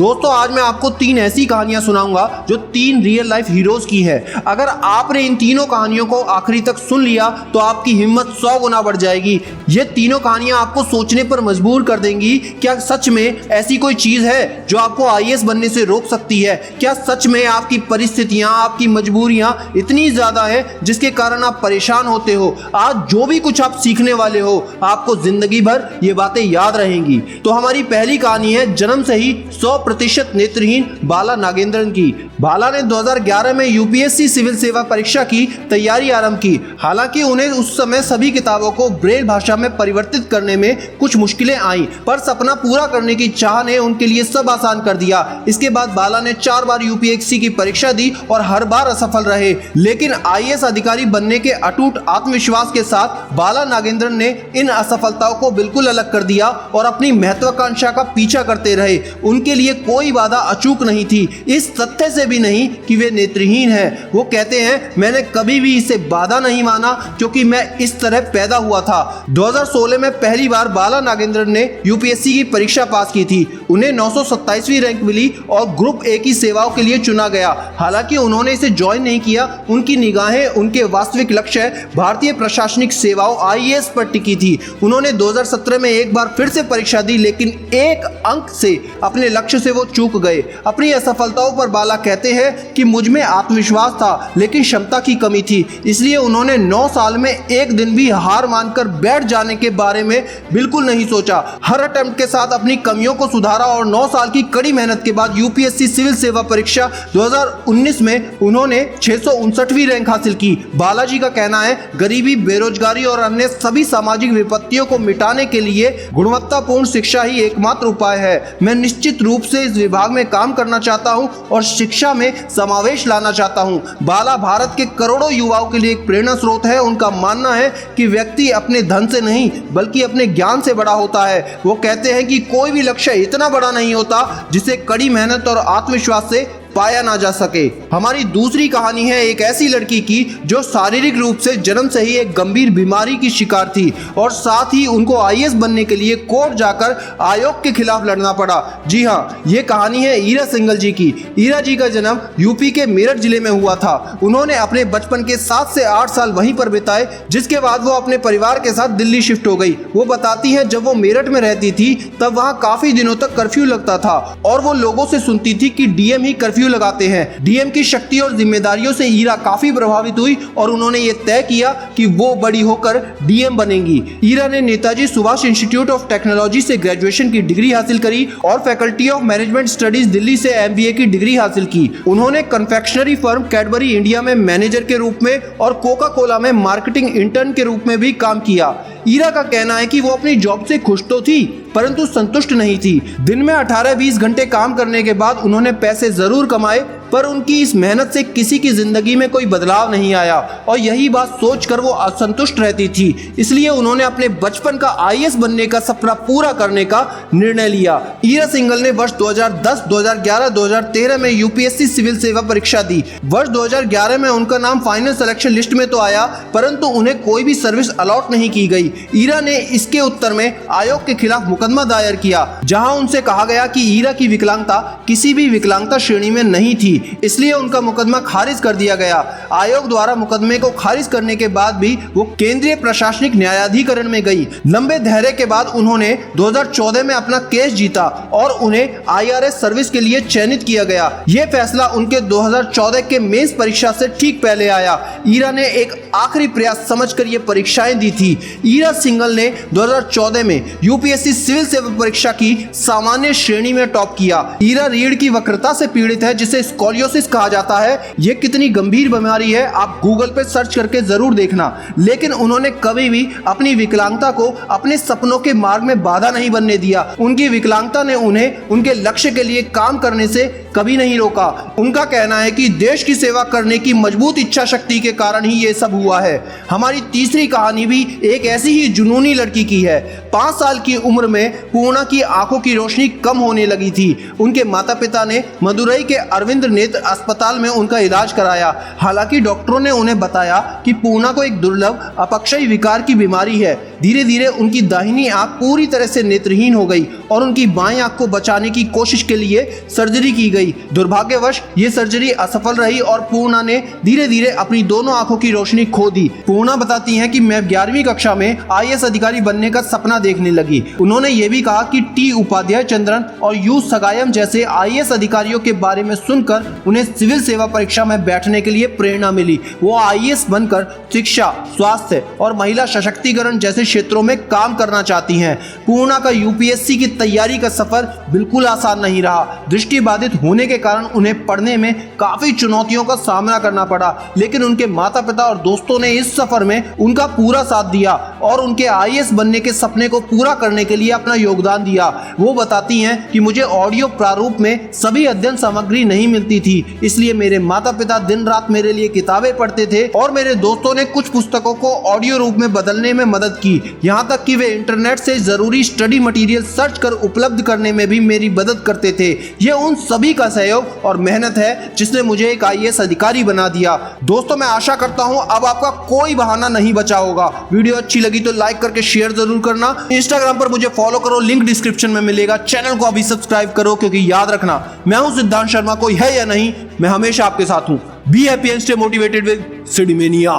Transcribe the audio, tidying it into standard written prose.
दोस्तों आज मैं आपको 3 ऐसी कहानियां सुनाऊंगा जो 3 रियल लाइफ हीरोज की है। अगर आपने इन तीनों कहानियों को आखिरी तक सुन लिया तो आपकी हिम्मत 100 गुना बढ़ जाएगी। ये तीनों कहानियां आपको सोचने पर मजबूर कर देंगी, क्या सच में ऐसी कोई चीज है जो आपको आईएएस बनने से रोक सकती है? क्या सच में आपकी परिस्थितियां, आपकी मजबूरियां इतनी ज्यादा है जिसके कारण आप परेशान होते हो? आज जो भी कुछ आप सीखने वाले हो आपको जिंदगी भर ये बातें याद रहेंगी। तो हमारी पहली कहानी है जन्म से ही 100% नेत्रहीन बाला नागेंद्रन की। बाला ने 2011 में यूपीएससी सिविल सेवा परीक्षा की तैयारी आरंभ की। हालांकि उन्हें उस समय सभी किताबों को ब्रेल भाषा में परिवर्तित करने में कुछ मुश्किलें आईं, पर सपना पूरा करने की चाह ने उनके लिए सब आसान कर दिया। इसके बाद बाला ने 4 बार यूपीएससी की परीक्षा दी और हर बार असफल रहे, लेकिन आईएएस अधिकारी बनने के अटूट आत्मविश्वास के साथ बाला नागेंद्रन ने इन असफलताओं को बिल्कुल अलग कर दिया और अपनी महत्वाकांक्षा का पीछा करते रहे। उनके लिए कोई बाधा अचूक नहीं थी, इस तथ्य से भी नहीं कि वे नेत्रहीन हैं। वो कहते हैं, मैंने कभी भी इसे बाधा नहीं माना क्योंकि मैं इस तरह पैदा हुआ था। 2016 में पहली बार बाला नागेंद्रन ने यूपीएससी की परीक्षा पास की थी। उन्हें 927वीं रैंक मिली और ग्रुप ए की सेवाओं के लिए चुना गया। हालांकि उन्होंने इसे ज्वाइन नहीं किया, उनकी निगाहें उनके वास्तविक लक्ष्य भारतीय प्रशासनिक सेवाओं आईएएस पर टिकी थी। उन्होंने 2017 में एक बार फिर से परीक्षा दी, लेकिन एक अंक से अपने लक्ष्य से वो चूक गए। अपनी असफलताओं पर बाला कहते हैं कि मुझ में आत्मविश्वास था लेकिन क्षमता की कमी थी, इसलिए उन्होंने 9 साल में एक दिन भी हार मानकर बैठ जाने के बारे में बिल्कुल नहीं सोचा। हर अटेम्प्ट के साथ अपनी कमियों को सुधारा और 9 साल की कड़ी मेहनत के बाद यूपीएससी सिविल सेवा परीक्षा 2019 में उन्होंने 659वीं रैंक हासिल की। बालाजी का कहना है, गरीबी, बेरोजगारी और अन्य सभी सामाजिक विपत्तियों को मिटाने के लिए गुणवत्तापूर्ण शिक्षा ही एकमात्र उपाय है। मैं निश्चित रूप से इस विभाग में काम करना चाहता हूं और शिक्षा में समावेश लाना चाहता हूं। बाला भारत के करोड़ों युवाओं के लिए एक प्रेरणा स्रोत है। उनका मानना है कि व्यक्ति अपने धन से नहीं बल्कि अपने ज्ञान से बड़ा होता है। वो कहते हैं कि कोई भी लक्ष्य इतना बड़ा नहीं होता जिसे कड़ी मेहनत और आत्मविश्वास से पाया ना जा सके। हमारी दूसरी कहानी है एक ऐसी लड़की की जो शारीरिक रूप से जन्म से ही एक गंभीर बीमारी की शिकार थी और साथ ही उनको आईएएस बनने के लिए कोर्ट जाकर आयोग के खिलाफ लड़ना पड़ा। जी हाँ, ये कहानी है ईरा सिंघल जी की। ईरा जी का जन्म यूपी के मेरठ जिले में हुआ था। उन्होंने अपने बचपन के 7 से 8 साल वहीं पर बिताए, जिसके बाद वो अपने परिवार के साथ दिल्ली शिफ्ट हो गई। वो बताती है, जब वो मेरठ में रहती थी तब वहाँ काफी दिनों तक कर्फ्यू लगता था और वो लोगों से सुनती थी कि डीएम ही कर्फ्यू लगाते हैं। डीएम की शक्ति और जिम्मेदारियों से ईरा काफी प्रभावित हुई और उन्होंने ये तय किया कि वो बड़ी होकर डीएम बनेंगी। ईरा ने Netaji Subhash institute of technology से ग्रेजुएशन की डिग्री हासिल करी और faculty of management studies Delhi से एमबीए की डिग्री हासिल की। उन्होंने कन्फेक्शनरी फर्म कैडबरी इंडिया में मैनेजर के रूप में और कोका कोला में मार्केटिंग इंटर्न के रूप में भी काम किया। ईरा का कहना है कि वो अपनी जॉब से खुश तो थी परंतु संतुष्ट नहीं थी। दिन में 18-20 घंटे काम करने के बाद उन्होंने पैसे जरूर कमाए, पर उनकी इस मेहनत से किसी की जिंदगी में कोई बदलाव नहीं आया और यही बात सोचकर वो असंतुष्ट रहती थी। इसलिए उन्होंने अपने बचपन का आईएएस बनने का सपना पूरा करने का निर्णय लिया। ईरा सिंघल ने वर्ष 2010, 2011, 2013 में यूपीएससी सिविल सेवा परीक्षा दी। वर्ष 2011 में उनका नाम फाइनल सिलेक्शन लिस्ट में तो आया, परंतु उन्हें कोई भी सर्विस अलॉट नहीं की गई। ईरा ने इसके उत्तर में आयोग के खिलाफ मुकदमा दायर किया, जहां उनसे कहा गया कि ईरा की विकलांगता किसी भी विकलांगता श्रेणी में नहीं थी, इसलिए उनका मुकदमा खारिज कर दिया गया। आयोग द्वारा मुकदमे को खारिज करने के बाद भी वो केंद्रीय प्रशासनिक न्यायाधिकरण में गई। लंबे धैर्य के बाद उन्होंने 2014 में अपना केस जीता और उन्हें आईआरएस सर्विस के लिए चयनित किया गया। यह फैसला उनके 2014 के मेंस परीक्षा से ठीक पहले आया। ईरा ने एक आखिरी प्रयास समझकर ये परीक्षाएं दी थी। ईरा सिंघल ने 2014 में यूपीएससी सिविल सेवा परीक्षा की सामान्य श्रेणी में टॉप किया। ईरा रीढ़ की वक्रता से पीड़ित है, जिसे स्कोलियोसिस कहा जाता है। ये कितनी गंभीर बीमारी है आप गूगल पे सर्च करके जरूर देखना, लेकिन उन्होंने कभी भी अपनी विकलांगता को अपने सपनों के मार्ग में बाधा नहीं बनने दिया। उनकी विकलांगता ने उन्हें उनके लक्ष्य के लिए काम करने से कभी नहीं रोका। उनका कहना है कि देश की सेवा करने की मजबूत इच्छा शक्ति के कारण ही ये सब हुआ है। हमारी तीसरी कहानी भी एक ऐसी ही जुनूनी लड़की की है। 5 साल की उम्र में पूर्णा की आंखों की रोशनी कम होने लगी थी। उनके माता पिता ने मदुरई के अरविंद नेत्र अस्पताल में उनका इलाज कराया। हालांकि डॉक्टरों ने उन्हें बताया कि पूर्णा को एक दुर्लभ अपक्षयी विकार की बीमारी है। धीरे धीरे उनकी दाहिनी आंख पूरी तरह से नेत्रहीन हो गई और उनकी बाएं आंख को बचाने की कोशिश के लिए सर्जरी की गई। दुर्भाग्यवश ये सर्जरी असफल रही और पूर्णा ने धीरे धीरे अपनी दोनों आंखों की रोशनी खो दी। पूर्णा बताती हैं कि मैं 11वीं कक्षा में IAS अधिकारी बनने का सपना देखने लगी। उन्होंने ये भी कहा कि T उपाध्याय चंद्रन और U सगायम जैसे IAS अधिकारियों के बारे में सुनकर उन्हें सिविल सेवा परीक्षा में बैठने के लिए प्रेरणा मिली। वो IAS बनकर शिक्षा, स्वास्थ्य और महिला सशक्तिकरण जैसे क्षेत्रों में काम करना चाहती हैं। पूर्णा का UPSC की तैयारी का सफर बिल्कुल आसान नहीं रहा। दृष्टिबाधित होने के कारण उन्हें पढ़ने में काफी चुनौतियों का सामना करना पड़ा, लेकिन उनके माता पिता और दोस्तों ने इस सफर में उनका पूरा साथ दिया और उनके IAS बनने के सपने को पूरा करने के लिए अपना योगदान दिया। वो बताती हैं कि मुझे ऑडियो प्रारूप में सभी अध्ययन सामग्री नहीं मिलती थी, इसलिए मेरे माता पिता दिन रात मेरे लिए किताबें पढ़ते थे और मेरे दोस्तों ने कुछ पुस्तकों को ऑडियो रूप में बदलने में मदद की। यहाँ तक कि वे इंटरनेट से जरूरी स्टडी मटेरियल सर्च कर उपलब्ध करने में भी मेरी मदद करते थे। ये उन सभी का सहयोग और मेहनत है जिसने मुझे एक IAS अधिकारी बना दिया। दोस्तों, मैं आशा करता हूँ अब आपका कोई बहाना नहीं बचा होगा। वीडियो अच्छी लगी तो लाइक करके शेयर जरूर करना। इंस्टाग्राम पर मुझे फॉलो करो, लिंक डिस्क्रिप्शन में मिलेगा। चैनल को अभी सब्सक्राइब करो, क्योंकि याद रखना, मैं हूं सिद्धांत शर्मा, कोई है या नहीं, मैं हमेशा आपके साथ हूं। Be happy and stay motivated with सिडीमेनिया।